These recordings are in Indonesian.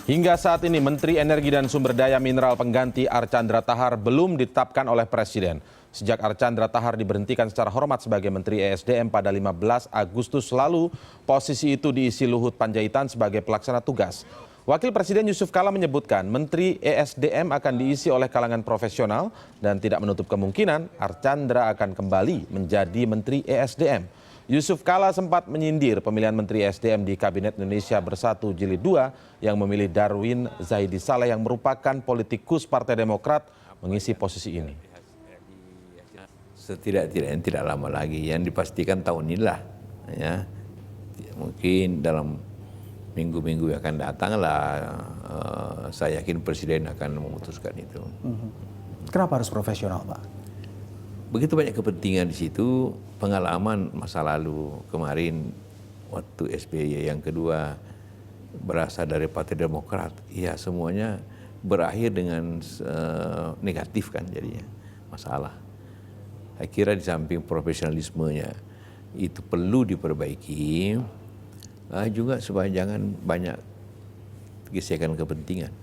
Hingga saat ini Menteri Energi dan Sumber Daya Mineral pengganti Archandra Tahar belum ditetapkan oleh Presiden. Sejak Archandra Tahar diberhentikan secara hormat sebagai Menteri ESDM pada 15 Agustus lalu, posisi itu diisi Luhut Panjaitan sebagai pelaksana tugas. Wakil Presiden Yusuf Kala menyebutkan Menteri ESDM akan diisi oleh kalangan profesional dan tidak menutup kemungkinan Archandra akan kembali menjadi Menteri ESDM. Yusuf Kala sempat menyindir pemilihan Menteri SDM di Kabinet Indonesia Bersatu Jilid 2 yang memilih Darwin Zaidi Saleh yang merupakan politikus Partai Demokrat mengisi posisi ini. Setidak-tidaknya tidak lama lagi, yang dipastikan tahun inilah, ya, mungkin dalam minggu-minggu yang akan datang lah, saya yakin Presiden akan memutuskan itu. Kenapa harus profesional, Pak? Begitu banyak kepentingan di situ, pengalaman masa lalu kemarin waktu SBY yang kedua berasal dari Partai Demokrat, ya semuanya berakhir dengan negatif kan jadinya, masalah. Saya kira di samping profesionalismenya itu perlu diperbaiki, juga supaya jangan banyak gesekan kepentingan.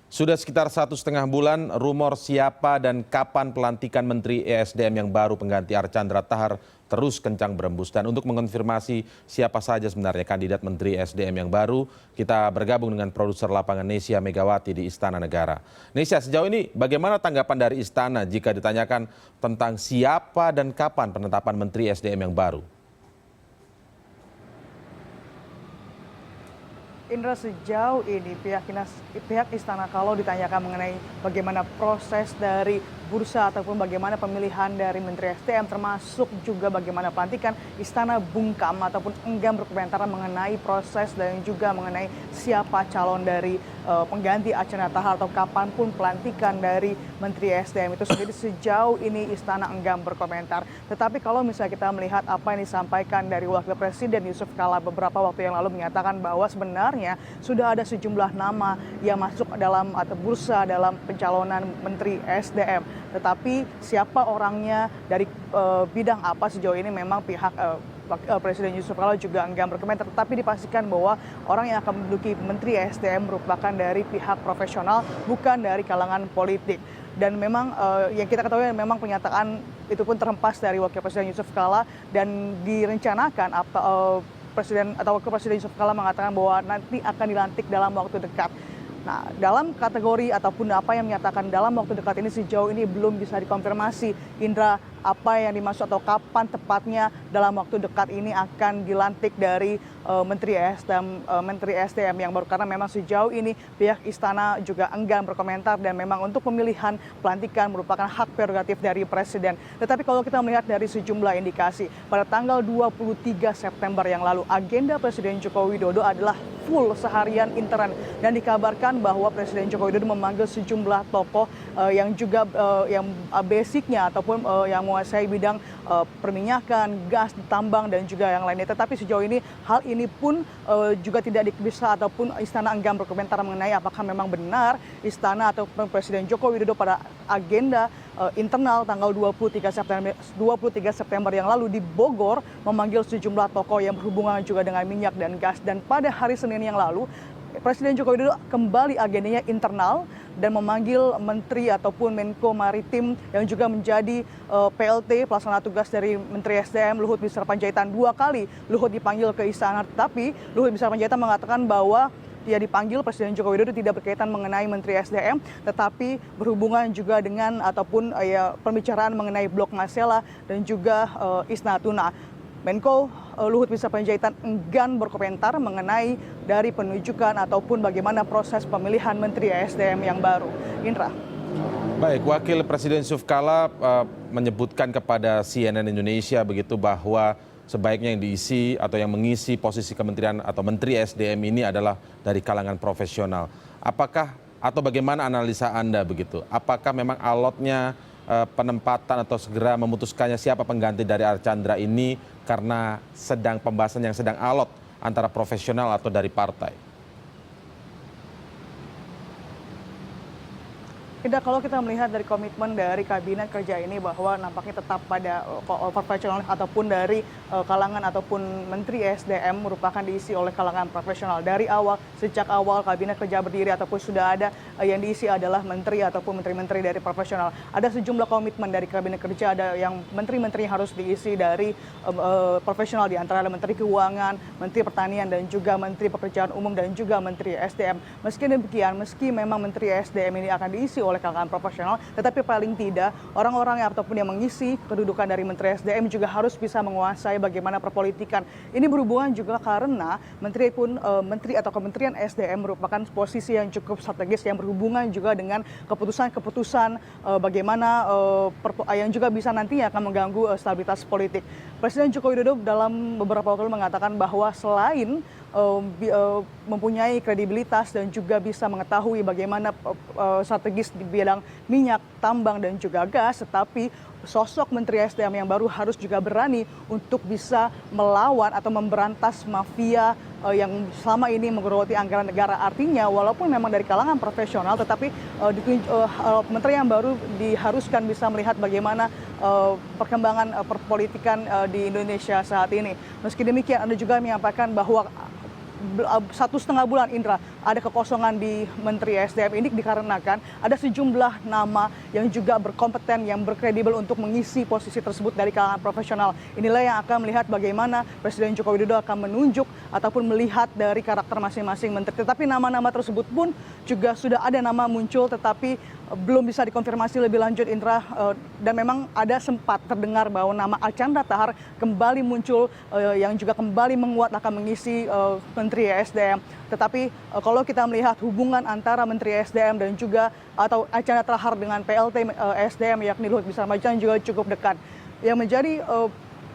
Sudah sekitar 1,5 bulan, rumor siapa dan kapan pelantikan Menteri ESDM yang baru pengganti Archandra Tahar terus kencang berembus. Dan untuk mengonfirmasi siapa saja sebenarnya kandidat Menteri ESDM yang baru, kita bergabung dengan produser lapangan Nesya Megawati di Istana Negara. Nesya, sejauh ini bagaimana tanggapan dari Istana jika ditanyakan tentang siapa dan kapan penetapan Menteri ESDM yang baru? Indra, sejauh ini pihak Istana kalau ditanyakan mengenai bagaimana proses dari bursa ataupun bagaimana pemilihan dari Menteri SDM termasuk juga bagaimana pelantikan, Istana bungkam ataupun enggan berkomentar mengenai proses dan juga mengenai siapa calon dari pengganti Archandra Tahar atau kapanpun pelantikan dari Menteri SDM itu sendiri. Sejauh ini Istana enggan berkomentar. Tetapi kalau misalnya kita melihat apa yang disampaikan dari Wakil Presiden Yusuf Kala beberapa waktu yang lalu menyatakan bahwa sebenarnya sudah ada sejumlah nama yang masuk dalam atau bursa dalam pencalonan Menteri SDM. Tetapi siapa orangnya dari bidang apa sejauh ini memang pihak Presiden Yusuf Kala juga enggan berkomentar, tetapi dipastikan bahwa orang yang akan menduduki Menteri SDM merupakan dari pihak profesional, bukan dari kalangan politik. Dan memang yang kita ketahui memang pernyataan itu pun terhempas dari Wakil Presiden Yusuf Kala dan direncanakan Presiden atau Wakil Presiden Yusuf Kala mengatakan bahwa nanti akan dilantik dalam waktu dekat. Nah, dalam kategori ataupun apa yang menyatakan dalam waktu dekat ini sejauh ini belum bisa dikonfirmasi, Indra, apa yang dimaksud atau kapan tepatnya dalam waktu dekat ini akan dilantik dari Menteri SDM yang baru, karena memang sejauh ini pihak Istana juga enggan berkomentar dan memang untuk pemilihan pelantikan merupakan hak prerogatif dari Presiden. Tetapi kalau kita melihat dari sejumlah indikasi, pada tanggal 23 September yang lalu agenda Presiden Joko Widodo adalah full seharian intern dan dikabarkan bahwa Presiden Joko Widodo memanggil sejumlah tokoh yang juga yang basicnya ataupun yang menguasai bidang perminyakan, gas, tambang dan juga yang lainnya. Tetapi sejauh ini hal ini pun juga tidak bisa ataupun Istana enggan berkomentar mengenai apakah memang benar Istana atau Presiden Joko Widodo pada agenda internal tanggal 23 September yang lalu di Bogor memanggil sejumlah tokoh yang berhubungan juga dengan minyak dan gas. Dan pada hari Senin yang lalu Presiden Joko Widodo kembali agendanya internal dan memanggil Menteri ataupun Menko Maritim yang juga menjadi PLT pelaksana tugas dari Menteri SDM Luhut Binsar Panjaitan. 2 kali Luhut dipanggil ke Istana, tetapi Luhut Binsar Panjaitan mengatakan bahwa dia dipanggil Presiden Joko Widodo tidak berkaitan mengenai Menteri SDM, tetapi berhubungan juga dengan ataupun pembicaraan mengenai Blok Masela dan juga Isna Tuna. Menko Luhut Binsar Panjaitan enggan berkomentar mengenai dari penunjukan ataupun bagaimana proses pemilihan Menteri SDM yang baru. Indra. Baik, Wakil Presiden Yusuf Kala menyebutkan kepada CNN Indonesia begitu bahwa sebaiknya yang diisi atau yang mengisi posisi kementerian atau Menteri SDM ini adalah dari kalangan profesional. Apakah atau bagaimana analisa Anda begitu? Apakah memang alotnya penempatan atau segera memutuskannya siapa pengganti dari Archandra ini karena sedang pembahasan yang sedang alot antara profesional atau dari partai? Tidak, kalau kita melihat dari komitmen dari kabinet kerja ini bahwa nampaknya tetap pada profesional ataupun dari kalangan ataupun Menteri SDM merupakan diisi oleh kalangan profesional. Dari awal, sejak awal kabinet kerja berdiri ataupun sudah ada yang diisi adalah menteri ataupun menteri-menteri dari profesional. Ada sejumlah komitmen dari kabinet kerja, ada yang menteri-menteri harus diisi dari profesional, di antara Menteri Keuangan, Menteri Pertanian dan juga Menteri Pekerjaan Umum dan juga Menteri SDM. Meski demikian, meski memang Menteri SDM ini akan diisi oleh kalangan profesional, tetapi paling tidak orang-orang ataupun yang mengisi kedudukan dari Menteri SDM juga harus bisa menguasai bagaimana perpolitikan. Ini berhubungan juga karena menteri atau Kementerian SDM merupakan posisi yang cukup strategis yang berhubungan juga dengan keputusan-keputusan bagaimana yang juga bisa nantinya akan mengganggu stabilitas politik. Presiden Joko Widodo dalam beberapa waktu lalu mengatakan bahwa selain mempunyai kredibilitas dan juga bisa mengetahui bagaimana strategis di bidang minyak, tambang dan juga gas, tetapi sosok Menteri SDM yang baru harus juga berani untuk bisa melawan atau memberantas mafia yang selama ini menggerogoti anggaran negara. Artinya walaupun memang dari kalangan profesional, tetapi menteri yang baru diharuskan bisa melihat bagaimana perkembangan perpolitikan di Indonesia saat ini. Meski demikian, Anda juga menyampaikan bahwa 1,5 bulan, Indra, ada kekosongan di Menteri SDM ini dikarenakan ada sejumlah nama yang juga berkompeten, yang berkredibel untuk mengisi posisi tersebut dari kalangan profesional. Inilah yang akan melihat bagaimana Presiden Joko Widodo akan menunjuk ataupun melihat dari karakter masing-masing menteri. Tetapi nama-nama tersebut pun juga sudah ada nama muncul, tetapi belum bisa dikonfirmasi lebih lanjut, Indra, dan memang ada sempat terdengar bahwa nama Archandra Tahar kembali muncul yang juga kembali menguat akan mengisi Menteri SDM. Tetapi kalau kita melihat hubungan antara Menteri SDM dan juga atau Archandra Tahar dengan PLT SDM yakni Luhut Binsar Panjaitan juga cukup dekat. Yang menjadi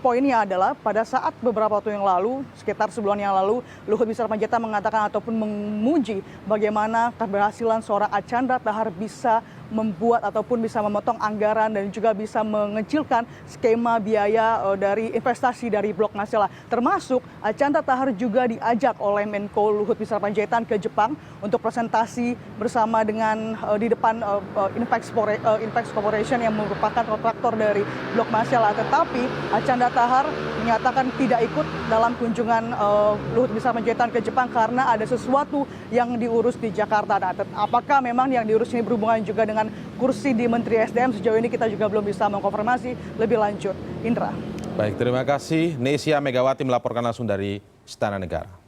poinnya adalah pada saat beberapa waktu yang lalu, sekitar sebulan yang lalu, Luhut Binsar Panjaitan mengatakan ataupun memuji bagaimana keberhasilan seorang Archandra Tahar bisa membuat ataupun bisa memotong anggaran dan juga bisa mengecilkan skema biaya dari investasi dari Blok Masela. Termasuk Archandra Tahar juga diajak oleh Menko Luhut Binsar Panjaitan ke Jepang untuk presentasi bersama dengan di depan Inpex Corporation yang merupakan kontraktor dari Blok Masela. Tetapi Archandra Tahar menyatakan tidak ikut dalam kunjungan Luhut Binsar Panjaitan ke Jepang karena ada sesuatu yang diurus di Jakarta. Nah, apakah memang yang diurus ini berhubungan juga dengan kursi di Menteri SDM? Sejauh ini kita juga belum bisa mengkonfirmasi lebih lanjut. Indra. Baik, terima kasih. Nesya Megawati melaporkan langsung dari Istana Negara.